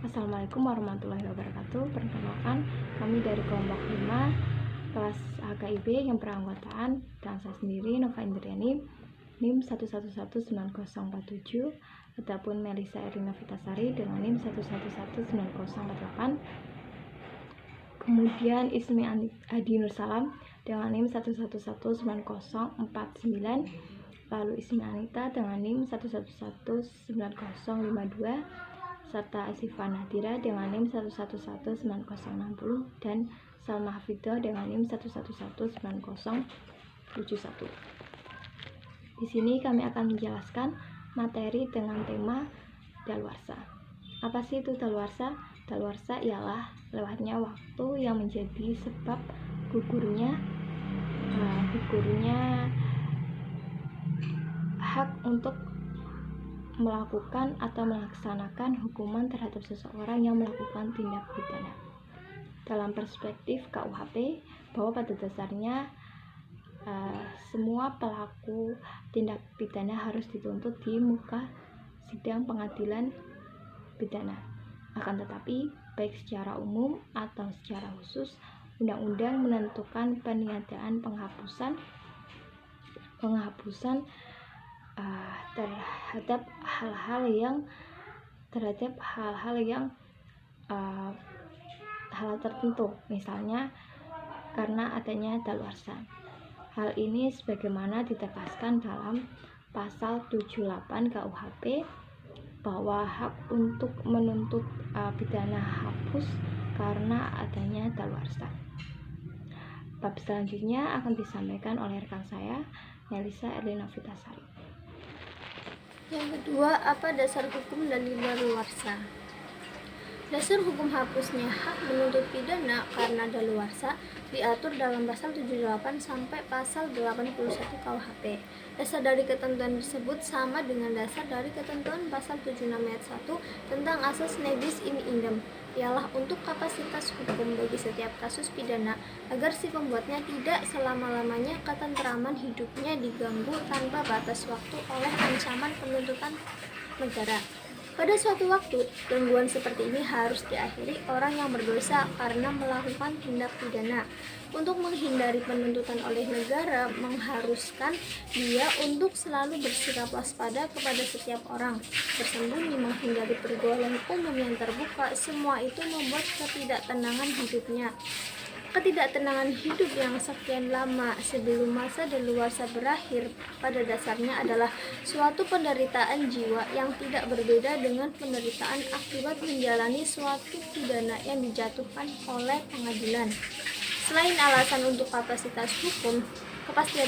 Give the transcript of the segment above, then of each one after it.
Assalamualaikum warahmatullahi wabarakatuh. Perkenalkan, kami dari kelompok 5 kelas HKIB yang beranggotaan dan saya sendiri Nova Indriani NIM 1119047 ataupun Melisa Erlina Vitasari dengan NIM 1119048. Kemudian Ismi Adi Nursalam dengan NIM 1119049, lalu Ismi Anita dengan NIM 1119052, serta Asifa Nadira dengan NIM 1119060 dan Salma Hafidah dengan NIM 1119071. Di sini kami akan menjelaskan materi dengan tema daluarsa. Apa sih itu daluarsa? Daluarsa ialah lewatnya waktu yang menjadi sebab gugurnya hak untuk melakukan atau melaksanakan hukuman terhadap seseorang yang melakukan tindak pidana. Dalam perspektif KUHP, bahwa pada dasarnya semua pelaku tindak pidana harus dituntut di muka sidang pengadilan pidana. Akan tetapi, baik secara umum atau secara khusus, undang-undang menentukan peniadaan penghapusan terhadap hal-hal tertentu, misalnya karena adanya daluarsa. Hal ini sebagaimana ditegaskan dalam pasal 78 KUHP bahwa hak untuk menuntut pidana hapus karena adanya daluarsa. Bab selanjutnya akan disampaikan oleh rekan saya, Melisa Erlina Vitasari. Yang kedua, apa dasar hukum dalil daluarsa? Dasar hukum hapusnya hak menuntut pidana karena daluarsa diatur dalam pasal 78 sampai pasal 81 KUHP. Dasar dari ketentuan tersebut sama dengan dasar dari ketentuan pasal 76 ayat 1 tentang asas nebis in idem, ialah untuk kapasitas hukum bagi setiap kasus pidana agar si pembuatnya tidak selama-lamanya ketentraman hidupnya diganggu tanpa batas waktu oleh ancaman penuntutan negara. Pada suatu waktu, gangguan seperti ini harus diakhiri orang yang berdosa karena melakukan tindak pidana. Untuk menghindari penuntutan oleh negara mengharuskan dia untuk selalu bersikap waspada kepada setiap orang, bersembunyi, menghindari pergaulan umum yang terbuka. Semua itu membuat ketidaktenangan hidupnya. Ketidaktenangan hidup yang sekian lama sebelum masa daluarsa berakhir pada dasarnya adalah suatu penderitaan jiwa yang tidak berbeda dengan penderitaan akibat menjalani suatu pidana yang dijatuhkan oleh pengadilan. Selain alasan untuk kepastian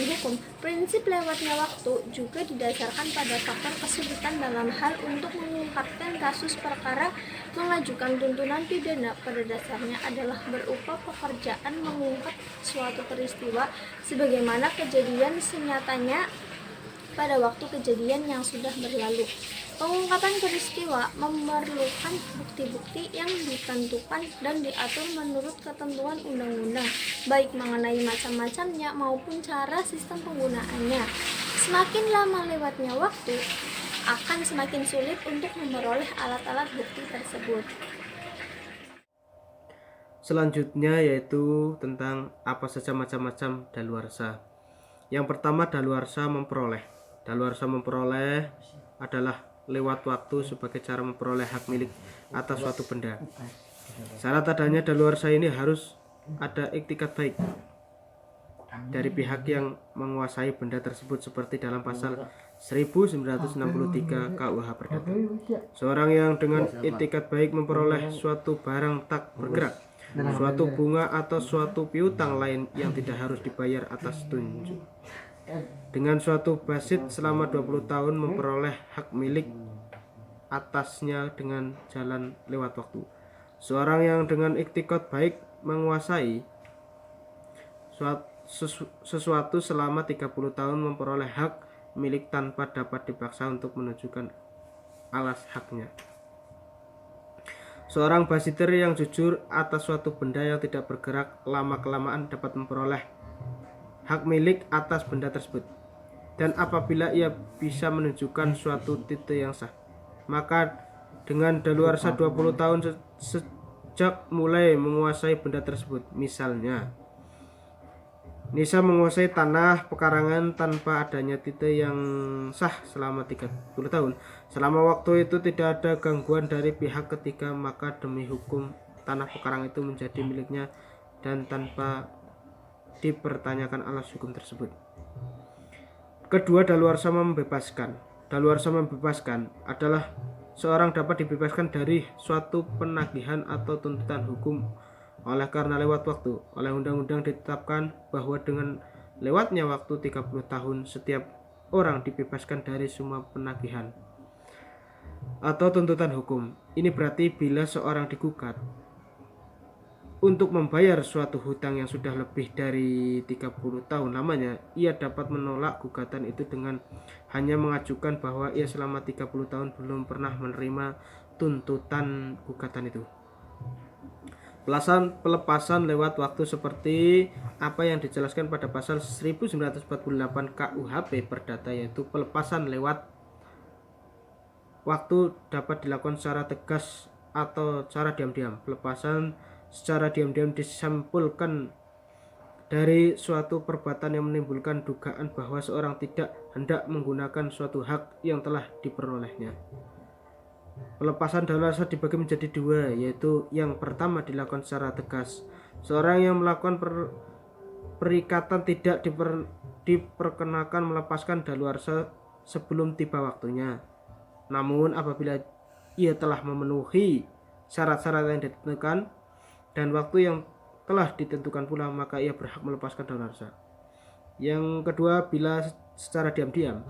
hukum, prinsip lewatnya waktu juga didasarkan pada faktor kesulitan dalam hal untuk mengungkapkan kasus perkara. Mengajukan tuntutan pidana pada dasarnya adalah berupa pekerjaan mengungkap suatu peristiwa sebagaimana kejadian senyatanya pada waktu kejadian yang sudah berlalu. Pengungkapan peristiwa memerlukan bukti-bukti yang ditentukan dan diatur menurut ketentuan undang-undang, baik mengenai macam-macamnya maupun cara sistem penggunaannya. Semakin lama lewatnya waktu, akan semakin sulit untuk memperoleh alat-alat bukti tersebut. Selanjutnya yaitu tentang apa saja macam-macam daluarsa. Yang pertama, daluarsa memperoleh. Daluarsa memperoleh adalah lewat waktu sebagai cara memperoleh hak milik atas suatu benda. Syarat adanya daluarsa ini harus ada iktikat baik dari pihak yang menguasai benda tersebut seperti dalam pasal 1963 KUH Perdata. Seorang yang dengan iktikat baik memperoleh suatu barang tak bergerak, suatu bunga atau suatu piutang lain yang tidak harus dibayar atas tunjuk, dengan suatu basit selama 20 tahun memperoleh hak milik atasnya dengan jalan lewat waktu. Seorang yang dengan iktikat baik menguasai sesuatu selama 30 tahun memperoleh hak milik tanpa dapat dipaksa untuk menunjukkan alas haknya. Seorang basiter yang jujur atas suatu benda yang tidak bergerak lama-kelamaan dapat memperoleh hak milik atas benda tersebut. Dan apabila ia bisa menunjukkan suatu titik yang sah, maka dengan daluarsa 20 tahun sejak mulai menguasai benda tersebut. Misalnya, Nisa menguasai tanah pekarangan tanpa adanya titik yang sah selama 30 tahun. Selama waktu itu tidak ada gangguan dari pihak ketiga, maka demi hukum tanah pekarangan itu menjadi miliknya dan tanpa dipertanyakan alas hukum tersebut. Kedua, daluarsa membebaskan. Daluarsa membebaskan adalah seorang dapat dibebaskan dari suatu penagihan atau tuntutan hukum oleh karena lewat waktu. Oleh undang-undang ditetapkan bahwa dengan lewatnya waktu 30 tahun setiap orang dibebaskan dari semua penagihan atau tuntutan hukum. Ini berarti bila seorang digugat untuk membayar suatu hutang yang sudah lebih dari 30 tahun lamanya, ia dapat menolak gugatan itu dengan hanya mengajukan bahwa ia selama 30 tahun belum pernah menerima tuntutan gugatan itu. Pelepasan lewat waktu seperti apa yang dijelaskan pada pasal 1948 KUHP Perdata, yaitu pelepasan lewat waktu dapat dilakukan secara tegas atau secara diam-diam. Pelepasan secara diam-diam disimpulkan dari suatu perbuatan yang menimbulkan dugaan bahwa seorang tidak hendak menggunakan suatu hak yang telah diperolehnya. Pelepasan daluarsa dibagi menjadi dua, yaitu yang pertama dilakukan secara tegas. Seorang yang melakukan perikatan tidak diperkenakan melepaskan daluarsa sebelum tiba waktunya. Namun apabila ia telah memenuhi syarat-syarat yang ditentukan dan waktu yang telah ditentukan pula, maka ia berhak melepaskan daluarsa. Yang kedua, bila secara diam-diam.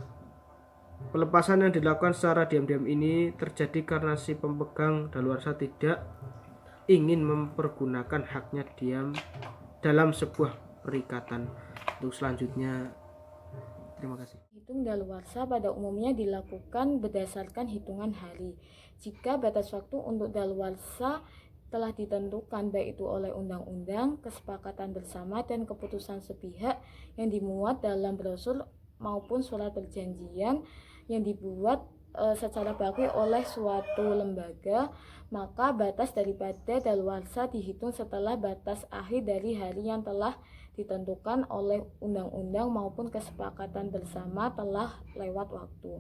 Pelepasan yang dilakukan secara diam-diam ini terjadi karena si pemegang daluarsa tidak ingin mempergunakan haknya diam dalam sebuah perikatan. Untuk selanjutnya, terima kasih. Hitung daluarsa pada umumnya dilakukan berdasarkan hitungan hari. Jika batas waktu untuk daluarsa telah ditentukan baik itu oleh undang-undang, kesepakatan bersama, dan keputusan sepihak yang dimuat dalam brosur maupun surat perjanjian yang dibuat secara baku oleh suatu lembaga, maka batas daripada daluarsa dihitung setelah batas akhir dari hari yang telah ditentukan oleh undang-undang maupun kesepakatan bersama telah lewat waktu.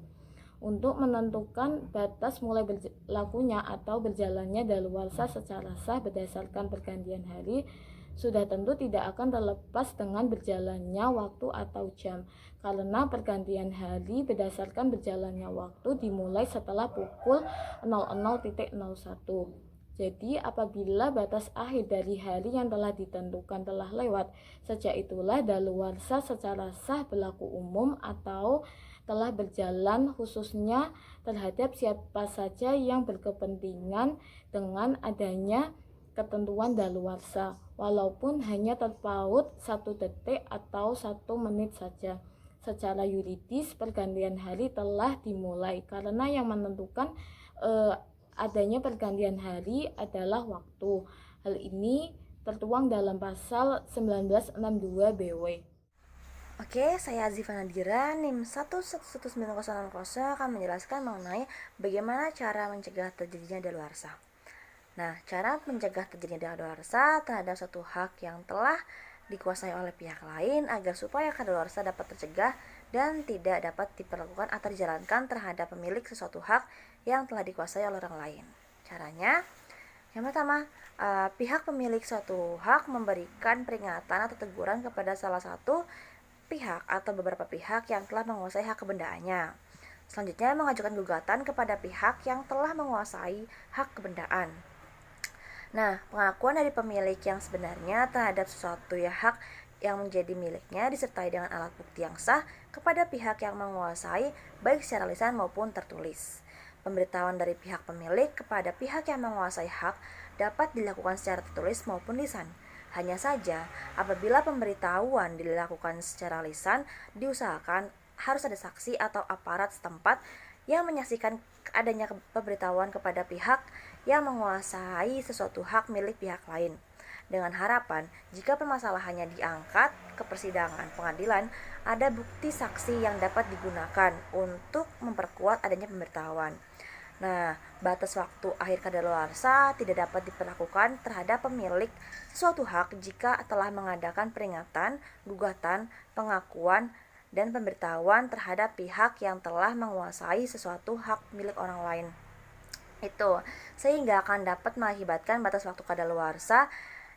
Untuk menentukan batas mulai berlakunya atau berjalannya daluarsa secara sah berdasarkan pergantian hari sudah tentu tidak akan terlepas dengan berjalannya waktu atau jam, karena pergantian hari berdasarkan berjalannya waktu dimulai setelah pukul 00.01. Jadi apabila batas akhir dari hari yang telah ditentukan telah lewat, sejak itulah daluarsa secara sah berlaku umum atau telah berjalan, khususnya terhadap siapa saja yang berkepentingan dengan adanya ketentuan daluarsa, walaupun hanya terpaut 1 detik atau 1 menit saja. Secara yuridis pergantian hari telah dimulai karena yang menentukan adanya pergantian hari adalah waktu. Hal ini tertuang dalam pasal 1962 BW. Oke, saya Azifa Nadira, NIM 1119060 akan menjelaskan mengenai bagaimana cara mencegah terjadinya daluarsa. Nah, cara mencegah terjadinya daluarsa terhadap suatu hak yang telah dikuasai oleh pihak lain agar supaya kadaluarsa dapat tercegah dan tidak dapat diperlakukan atau dijalankan terhadap pemilik sesuatu hak yang telah dikuasai oleh orang lain. Caranya, yang pertama, pihak pemilik suatu hak memberikan peringatan atau teguran kepada salah satu pihak atau beberapa pihak yang telah menguasai hak kebendaannya. Selanjutnya, mengajukan gugatan kepada pihak yang telah menguasai hak kebendaan. Nah, pengakuan dari pemilik yang sebenarnya terhadap sesuatu hak yang menjadi miliknya disertai dengan alat bukti yang sah kepada pihak yang menguasai baik secara lisan maupun tertulis. Pemberitahuan dari pihak pemilik kepada pihak yang menguasai hak dapat dilakukan secara tertulis maupun lisan. Hanya saja, apabila pemberitahuan dilakukan secara lisan, diusahakan harus ada saksi atau aparat setempat yang menyaksikan adanya pemberitahuan kepada pihak yang menguasai sesuatu hak milik pihak lain. Dengan harapan, jika permasalahannya diangkat ke persidangan pengadilan, ada bukti saksi yang dapat digunakan untuk memperkuat adanya pemberitahuan. Nah, batas waktu akhir kadaluarsa tidak dapat diberlakukan terhadap pemilik sesuatu hak jika telah mengadakan peringatan, gugatan, pengakuan, dan pemberitahuan terhadap pihak yang telah menguasai sesuatu hak milik orang lain. Itu sehingga akan dapat mengakibatkan batas waktu kadaluarsa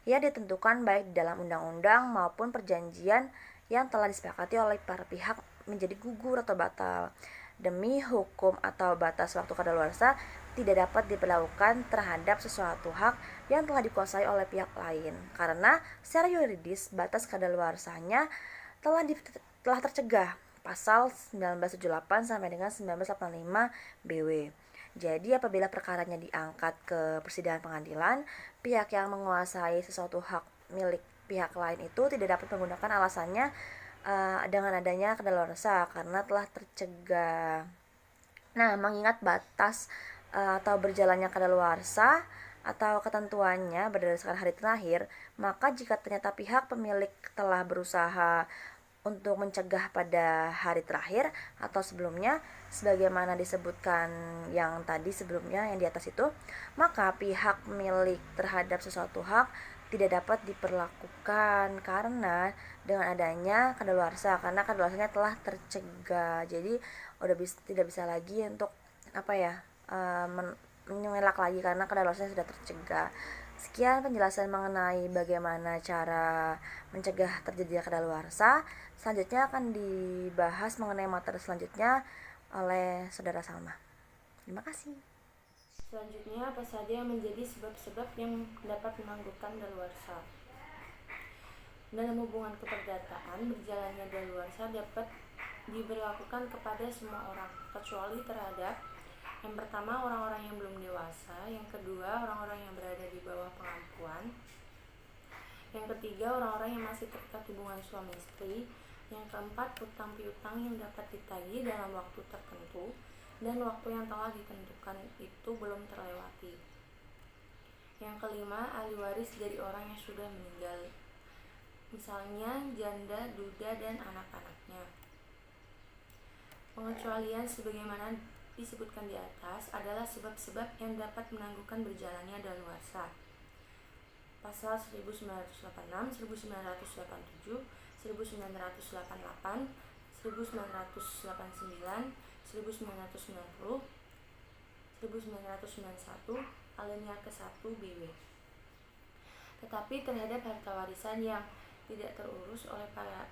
yang ditentukan baik di dalam undang-undang maupun perjanjian yang telah disepakati oleh para pihak menjadi gugur atau batal. Demi hukum atau batas waktu kadaluarsa tidak dapat diberlakukan terhadap sesuatu hak yang telah dikuasai oleh pihak lain, karena secara yuridis batas kadaluarsanya telah tercegah pasal 1978 sampai dengan 1985 BW. Jadi apabila perkaranya diangkat ke persidangan pengadilan, pihak yang menguasai sesuatu hak milik pihak lain itu tidak dapat menggunakan alasannya dengan adanya kadaluarsa karena telah tercegah. Nah, mengingat batas atau berjalannya kadaluarsa atau ketentuannya berdasarkan hari terakhir, maka jika ternyata pihak pemilik telah berusaha untuk mencegah pada hari terakhir atau sebelumnya sebagaimana disebutkan yang tadi sebelumnya yang di atas itu, maka pihak milik terhadap sesuatu hak tidak dapat diperlakukan karena dengan adanya kadaluarsa, karena kadaluarsanya telah tercegah. Jadi tidak bisa lagi untuk mengelak lagi karena kadaluarsanya sudah tercegah. Sekian penjelasan mengenai bagaimana cara mencegah terjadinya kadaluarsa. Selanjutnya akan dibahas mengenai materi selanjutnya oleh Saudara Salma. Terima kasih. Selanjutnya, apa saja yang menjadi sebab-sebab yang dapat menangguhkan daluarsa? Dalam hubungan keperdataan, berjalannya daluarsa dapat diberlakukan kepada semua orang, kecuali terhadap yang pertama orang-orang yang belum dewasa, yang kedua orang-orang yang berada di bawah pengampuan, yang ketiga orang-orang yang masih terikat hubungan suami istri, yang keempat utang piutang yang dapat ditagih dalam waktu tertentu dan waktu yang telah ditentukan itu belum terlewati. Yang kelima, ahli waris dari orang yang sudah meninggal, misalnya janda, duda, dan anak-anaknya. Pengecualian sebagaimana disebutkan di atas adalah sebab-sebab yang dapat menangguhkan berjalannya daluarsa. Pasal 1986, 1987, 1988, 1989, 1990, 1991, alinea ke-1 BW. Tetapi terhadap harta warisan yang tidak terurus oleh para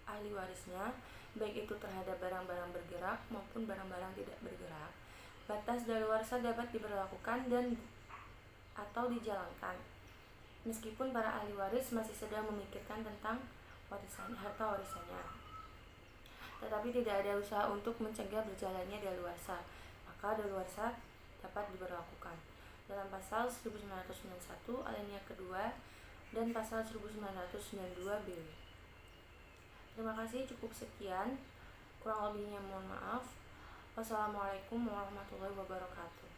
ahli warisnya, baik itu terhadap barang-barang bergerak maupun barang-barang tidak bergerak, batas daluarsa dapat diberlakukan dan atau dijalankan, meskipun para ahli waris masih sedang memikirkan tentang harta warisannya. Tetapi tidak ada usaha untuk mencegah berjalannya daluarsa, maka daluarsa dapat diberlakukan dalam pasal 1991 alinea kedua dan pasal 1992 BW. Terima kasih, cukup sekian. Kurang lebihnya mohon maaf. Wassalamualaikum warahmatullahi wabarakatuh.